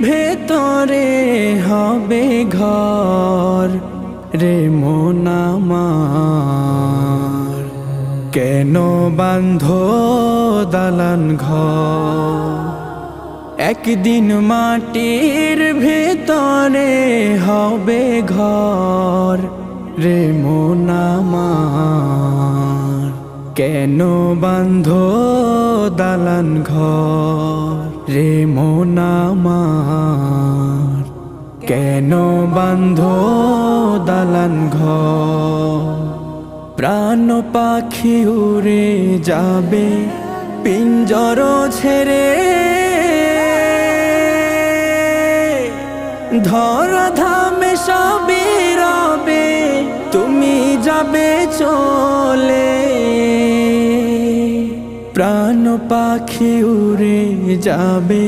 ভেতরে হবে ঘর রে মন আমার, কেন বাঁধো দালান ঘর? একদিন মাটির ভেতরে হবে ঘর রে মন আমার, কেন বাঁধো দালান ঘর রে মন আমার, কেন বাঁধো দালান ঘর? প্রাণ পাখি উড়ে যাবে পিঞ্জর ছেড়ে, ধরা ধামে সবই রবে, তুমি যাবে চলে। প্রাণ পাখি উড়ে যাবে